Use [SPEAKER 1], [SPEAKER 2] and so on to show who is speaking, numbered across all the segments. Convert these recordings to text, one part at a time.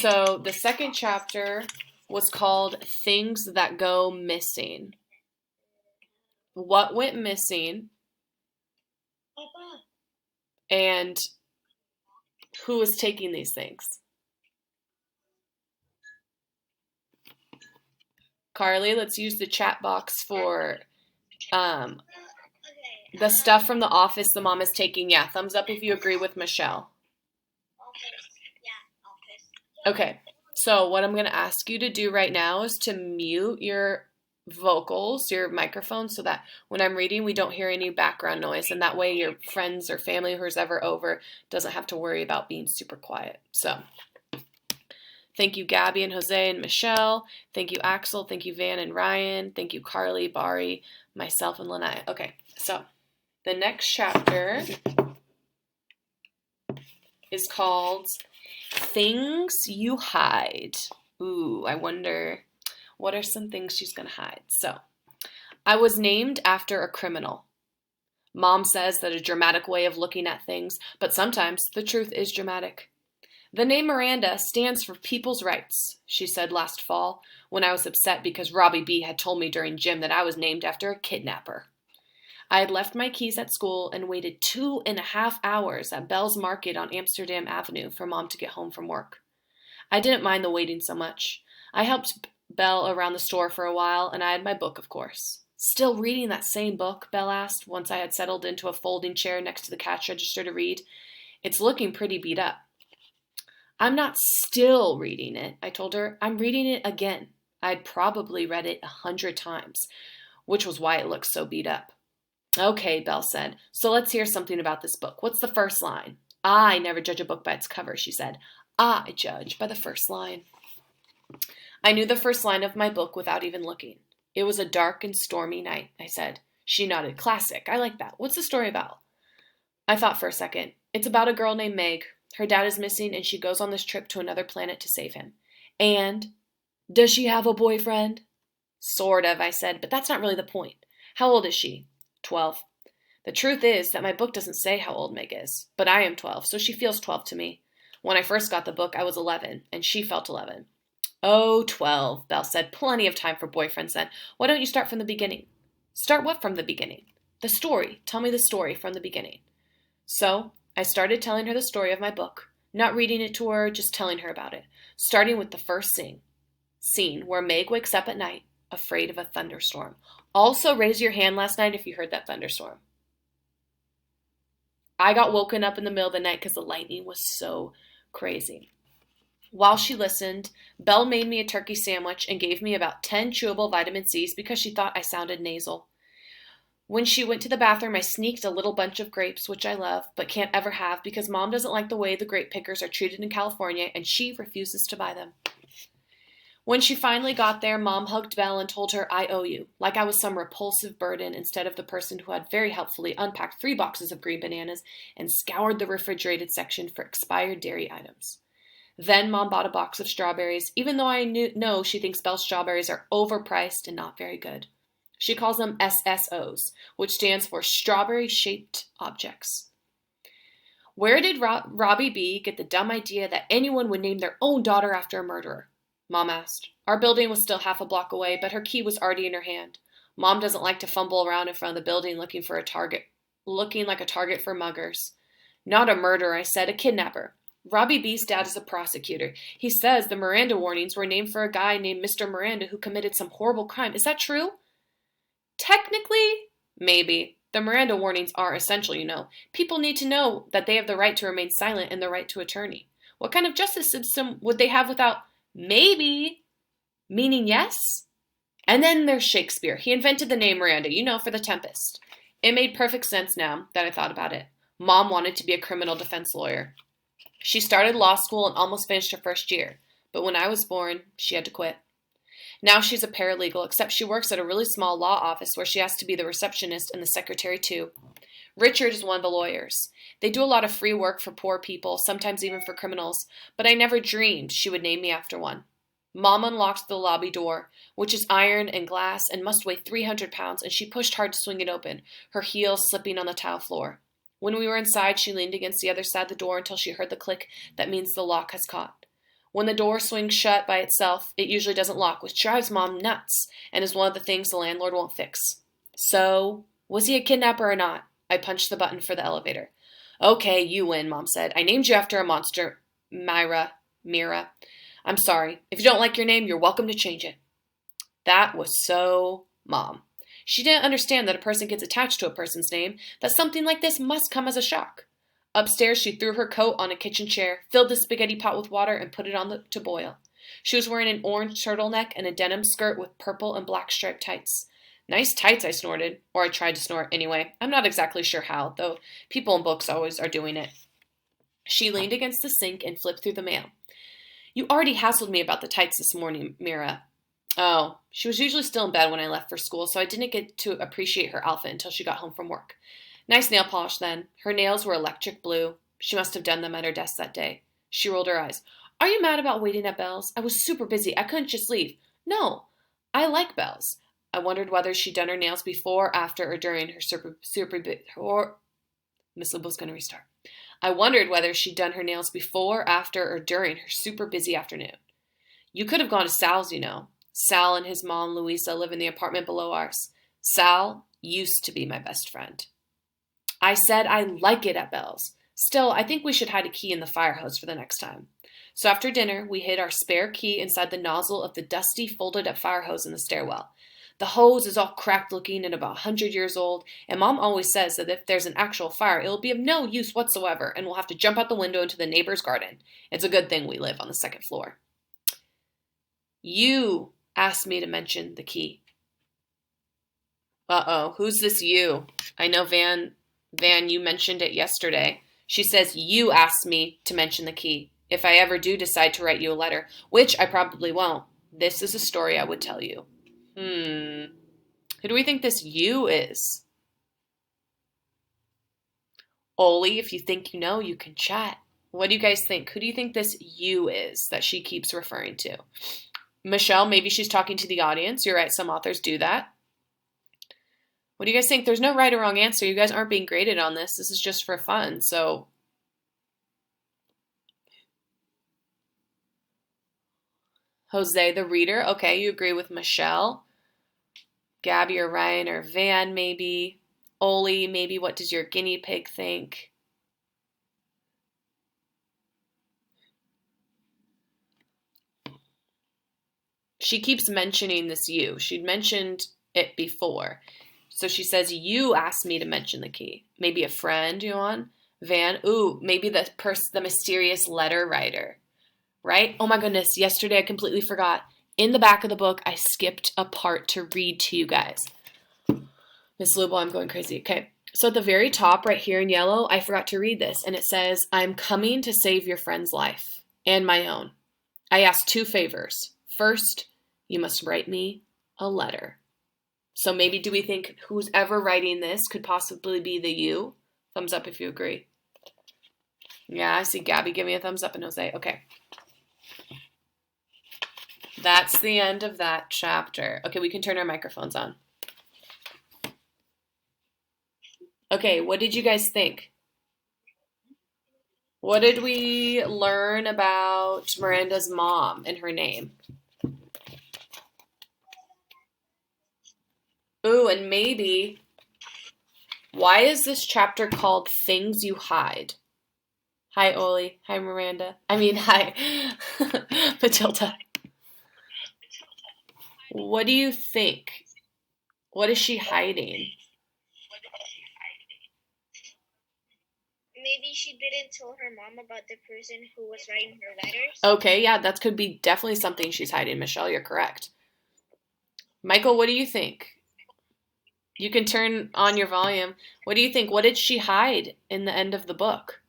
[SPEAKER 1] So the second chapter was called Things That Go Missing. What went missing and who was taking these things? Carly, let's use the chat box for the stuff from the office the mom is taking. Yeah, thumbs up if you agree with Michelle. Okay, so what I'm going to ask you to do right now is to mute your vocals, your microphone, so that when I'm reading, we don't hear any background noise, and that way your friends or family, who's ever over, doesn't have to worry about being super quiet. So, thank you, Gabby and Jose and Michelle. Thank you, Axel. Thank you, Van and Ryan. Thank you, Carly, Bari, myself, and Lanai. Okay, so the next chapter is called Things You Hide. Ooh, I wonder what are some things she's going to hide. So, I was named after a criminal. Mom says that a dramatic way of looking at things, but sometimes the truth is dramatic. The name Miranda stands for people's rights, she said last fall when I was upset because Robbie B had told me during gym that I was named after a kidnapper. I had left my keys at school and waited 2.5 hours at Bell's Market on Amsterdam Avenue for Mom to get home from work. I didn't mind the waiting so much. I helped Belle around the store for a while, and I had my book, of course. Still reading that same book? Belle asked once I had settled into a folding chair next to the cash register to read. It's looking pretty beat up. I'm not still reading it, I told her. I'm reading it again. I'd probably read it 100 times, which was why it looks so beat up. Okay, Belle said, so let's hear something about this book. What's the first line? I never judge a book by its cover, she said. I judge by the first line. I knew the first line of my book without even looking. It was a dark and stormy night, I said. She nodded. Classic. I like that. What's the story about? I thought for a second. It's about a girl named Meg. Her dad is missing and she goes on this trip to another planet to save him. And does she have a boyfriend? Sort of, I said, but that's not really the point. How old is she? 12. The truth is that my book doesn't say how old Meg is, but I am 12, so she feels 12 to me. When I first got the book, I was 11, and she felt 11. Oh, 12, Belle said. Plenty of time for boyfriends then. Why don't you start from the beginning? Start what from the beginning? The story. Tell me the story from the beginning. So, I started telling her the story of my book. Not reading it to her, just telling her about it. Starting with the first scene where Meg wakes up at night, afraid of a thunderstorm. Also, raise your hand last night if you heard that thunderstorm. I got woken up in the middle of the night because the lightning was so crazy. While she listened, Belle made me a turkey sandwich and gave me about 10 chewable vitamin C's because she thought I sounded nasal. When she went to the bathroom, I sneaked a little bunch of grapes, which I love, but can't ever have because Mom doesn't like the way the grape pickers are treated in California and she refuses to buy them. When she finally got there, Mom hugged Belle and told her, I owe you, like I was some repulsive burden instead of the person who had very helpfully unpacked 3 boxes of green bananas and scoured the refrigerated section for expired dairy items. Then Mom bought a box of strawberries, even though I know she thinks Belle's strawberries are overpriced and not very good. She calls them SSOs, which stands for strawberry-shaped objects. Where did Robbie B get the dumb idea that anyone would name their own daughter after a murderer? Mom asked. Our building was still half a block away, but her key was already in her hand. Mom doesn't like to fumble around in front of the building looking like a target for muggers. Not a murderer, I said, a kidnapper. Robbie B.'s dad is a prosecutor. He says the Miranda warnings were named for a guy named Mr. Miranda who committed some horrible crime. Is that true? Technically, maybe. The Miranda warnings are essential, you know. People need to know that they have the right to remain silent and the right to attorney. What kind of justice system would they have without maybe, meaning yes? And then there's Shakespeare. He invented the name Miranda, you know, for The Tempest. It made perfect sense now that I thought about it. Mom wanted to be a criminal defense lawyer. She started law school and almost finished her first year, but when I was born, she had to quit. Now she's a paralegal, except she works at a really small law office where she has to be the receptionist and the secretary too. Richard is one of the lawyers. They do a lot of free work for poor people, sometimes even for criminals, but I never dreamed she would name me after one. Mom unlocked the lobby door, which is iron and glass and must weigh 300 pounds, and she pushed hard to swing it open, her heels slipping on the tile floor. When we were inside, she leaned against the other side of the door until she heard the click that means the lock has caught. When the door swings shut by itself, it usually doesn't lock, which drives Mom nuts and is one of the things the landlord won't fix. So, was he a kidnapper or not? I punched the button for the elevator. Okay, you win, Mom said. I named you after a monster, Mira. I'm sorry. If you don't like your name, you're welcome to change it. That was so Mom. She didn't understand that a person gets attached to a person's name, that something like this must come as a shock. Upstairs, she threw her coat on a kitchen chair, filled the spaghetti pot with water, and put it on to boil. She was wearing an orange turtleneck and a denim skirt with purple and black striped tights. Nice tights, I snorted. Or I tried to snort anyway. I'm not exactly sure how, though people in books always are doing it. She leaned against the sink and flipped through the mail. You already hassled me about the tights this morning, Mira. Oh, she was usually still in bed when I left for school, so I didn't get to appreciate her outfit until she got home from work. Nice nail polish, then. Her nails were electric blue. She must have done them at her desk that day. She rolled her eyes. Are you mad about waiting at Belle's? I was super busy. I couldn't just leave. No, I like Belle's. I wondered whether she'd done her nails before, after, or during her Miss Lubo's going to restart. I wondered whether she'd done her nails before, after, or during her super busy afternoon. You could have gone to Sal's, you know. Sal and his mom, Louisa, live in the apartment below ours. Sal used to be my best friend. I said I like it at Belle's. Still, I think we should hide a key in the fire hose for the next time. So after dinner, we hid our spare key inside the nozzle of the dusty, folded-up fire hose in the stairwell. The hose is all cracked-looking and about 100 years old, and Mom always says that if there's an actual fire, it'll be of no use whatsoever, and we'll have to jump out the window into the neighbor's garden. It's a good thing we live on the second floor. You asked me to mention the key. Uh-oh, who's this you? I know Van, you mentioned it yesterday. She says you asked me to mention the key. If I ever do decide to write you a letter, which I probably won't, this is a story I would tell you. Who do we think this you is? Oli, if you think you know, you can chat. What do you guys think? Who do you think this you is that she keeps referring to? Michelle, maybe she's talking to the audience. You're right, some authors do that. What do you guys think? There's no right or wrong answer. You guys aren't being graded on this. This is just for fun. So, Jose, the reader. Okay, you agree with Michelle. Gabby or Ryan or Van, maybe. Oli, maybe. What does your guinea pig think? She keeps mentioning this you. She'd mentioned it before. So she says, you asked me to mention the key. Maybe a friend, you want? Van, ooh, maybe the mysterious letter writer, right? Oh my goodness, yesterday I completely forgot. In the back of the book, I skipped a part to read to you guys. Miss Lubo, I'm going crazy. Okay, so at the very top right here in yellow, I forgot to read this, and it says, I'm coming to save your friend's life and my own. I ask 2 favors. First, you must write me a letter. So maybe do we think who's ever writing this could possibly be the you? Thumbs up if you agree. Yeah, I see Gabby give me a thumbs up and Jose. Okay. That's the end of that chapter. Okay, we can turn our microphones on. Okay, what did you guys think? What did we learn about Miranda's mom and her name? Ooh, and maybe, why is this chapter called Things You Hide? Hi, Oli. Hi, Miranda. Hi, Matilda. What do you think? What is she hiding?
[SPEAKER 2] Maybe she didn't tell her mom about the person who was writing her letters.
[SPEAKER 1] Okay, yeah, that could be definitely something she's hiding. Michelle, you're correct. Michael, what do you think? You can turn on your volume. What do you think? What did she hide in the end of the book?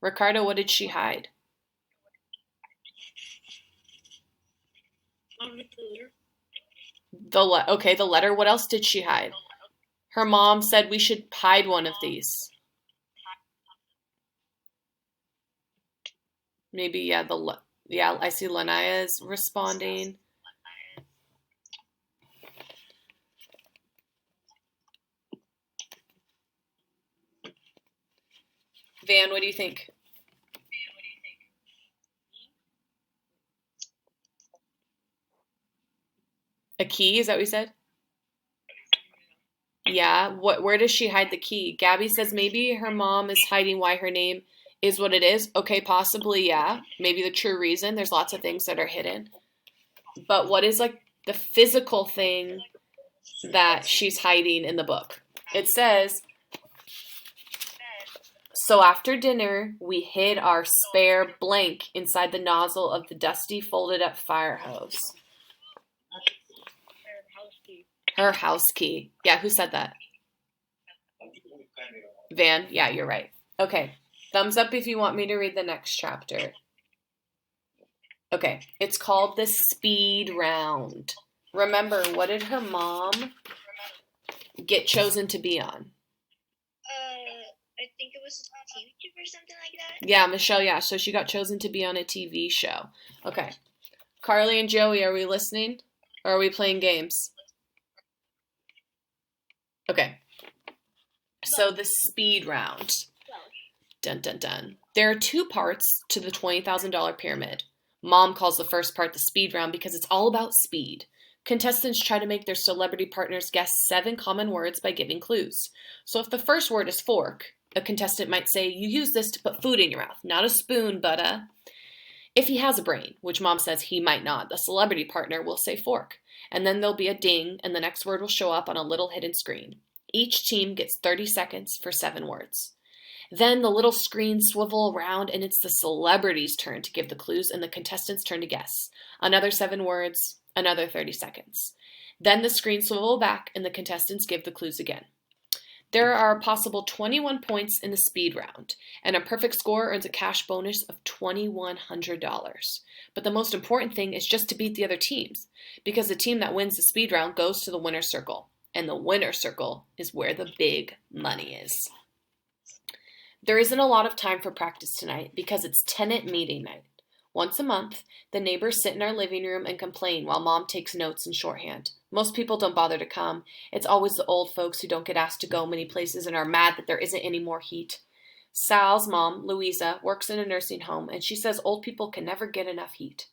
[SPEAKER 1] Ricardo, what did she hide? The letter. What else did she hide? Her mom said we should hide one of these. Maybe, yeah, I see Lanaya is responding. Van, what do you think? A key, is that what you said? Yeah. Where does she hide the key? Gabby says maybe her mom is hiding why her name is what it is. Okay, possibly, yeah. Maybe the true reason. There's lots of things that are hidden. But what is like the physical thing that she's hiding in the book? It says, so after dinner, we hid our spare blank inside the nozzle of the dusty, folded up fire hose. Her house key. Yeah, who said that? Van. Yeah, you're right. Okay. Thumbs up if you want me to read the next chapter. Okay. It's called The Speed Round. Remember, what did her mom get chosen to be on?
[SPEAKER 2] I think it was a TV show or something like that.
[SPEAKER 1] Yeah, Michelle, yeah. So she got chosen to be on a TV show. Okay. Carly and Joey, are we listening? Or are we playing games? Okay. So the speed round. Dun, dun, dun. There are 2 parts to the $20,000 pyramid. Mom calls the first part the speed round because it's all about speed. Contestants try to make their celebrity partners guess 7 common words by giving clues. So if the first word is fork, a contestant might say, you use this to put food in your mouth, not a spoon, butta. If he has a brain, which Mom says he might not, the celebrity partner will say fork. And then there'll be a ding, and the next word will show up on a little hidden screen. Each team gets 30 seconds for 7 words. Then the little screens swivel around, and it's the celebrity's turn to give the clues and the contestant's turn to guess. Another 7 words, another 30 seconds. Then the screens swivel back, and the contestants give the clues again. There are a possible 21 points in the speed round, and a perfect score earns a cash bonus of $2,100. But the most important thing is just to beat the other teams, because the team that wins the speed round goes to the winner's circle, and the winner's circle is where the big money is. There isn't a lot of time for practice tonight because it's tenant meeting night. Once a month, the neighbors sit in our living room and complain while Mom takes notes in shorthand. Most people don't bother to come. It's always the old folks who don't get asked to go many places and are mad that there isn't any more heat. Sal's mom, Louisa, works in a nursing home, and she says old people can never get enough heat.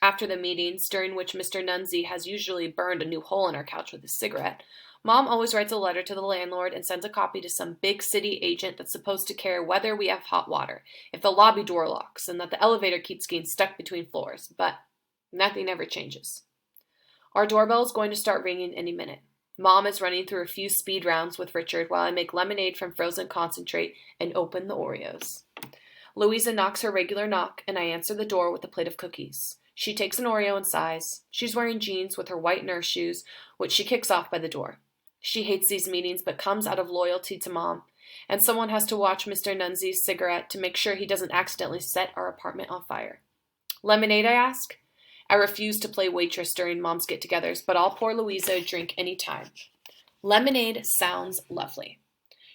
[SPEAKER 1] After the meetings, during which Mr. Nunzi has usually burned a new hole in our couch with a cigarette, Mom always writes a letter to the landlord and sends a copy to some big city agent that's supposed to care whether we have hot water, if the lobby door locks, and that the elevator keeps getting stuck between floors. But nothing ever changes. Our doorbell is going to start ringing any minute. Mom is running through a few speed rounds with Richard while I make lemonade from frozen concentrate and open the Oreos. Louisa knocks her regular knock, and I answer the door with a plate of cookies. She takes an Oreo and sighs. She's wearing jeans with her white nurse shoes, which she kicks off by the door. She hates these meetings, but comes out of loyalty to Mom. And someone has to watch Mr. Nunzi's cigarette to make sure he doesn't accidentally set our apartment on fire. Lemonade, I ask? I refuse to play waitress during Mom's get-togethers, but I'll pour Louisa a drink any time. Lemonade sounds lovely.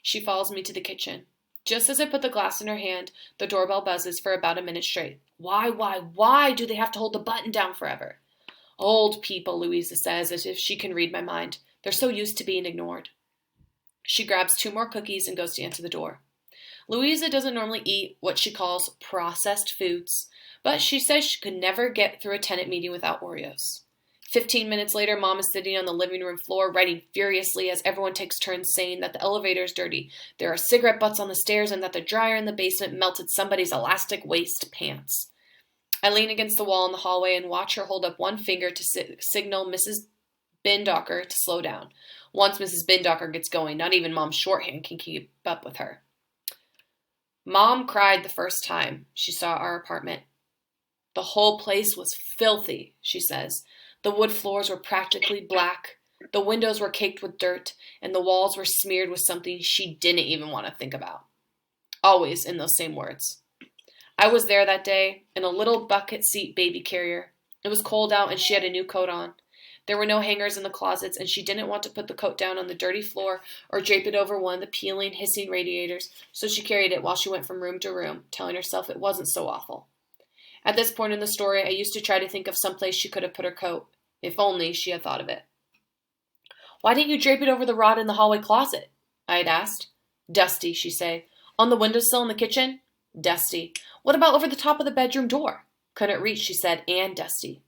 [SPEAKER 1] She follows me to the kitchen. Just as I put the glass in her hand, the doorbell buzzes for about a minute straight. Why do they have to hold the button down forever? Old people, Louisa says, as if she can read my mind. They're so used to being ignored. She grabs 2 more cookies and goes to answer the door. Louisa doesn't normally eat what she calls processed foods, but she says she could never get through a tenant meeting without Oreos. 15 minutes later, Mom is sitting on the living room floor, writing furiously as everyone takes turns saying that the elevator is dirty, there are cigarette butts on the stairs, and that the dryer in the basement melted somebody's elastic waist pants. I lean against the wall in the hallway and watch her hold up one finger to signal Mrs. Bindocker to slow down. Once Mrs. Bindocker gets going, not even Mom's shorthand can keep up with her. Mom cried the first time she saw our apartment. The whole place was filthy, she says. The wood floors were practically black. The windows were caked with dirt, and the walls were smeared with something she didn't even want to think about. Always in those same words. I was there that day in a little bucket seat baby carrier. It was cold out and she had a new coat on. There were no hangers in the closets, and she didn't want to put the coat down on the dirty floor or drape it over one of the peeling, hissing radiators, so she carried it while she went from room to room, telling herself it wasn't so awful. At this point in the story, I used to try to think of some place she could have put her coat, if only she had thought of it. Why didn't you drape it over the rod in the hallway closet? I had asked. Dusty, she'd say. On the windowsill in the kitchen? Dusty. What about over the top of the bedroom door? Couldn't reach, she said, and dusty.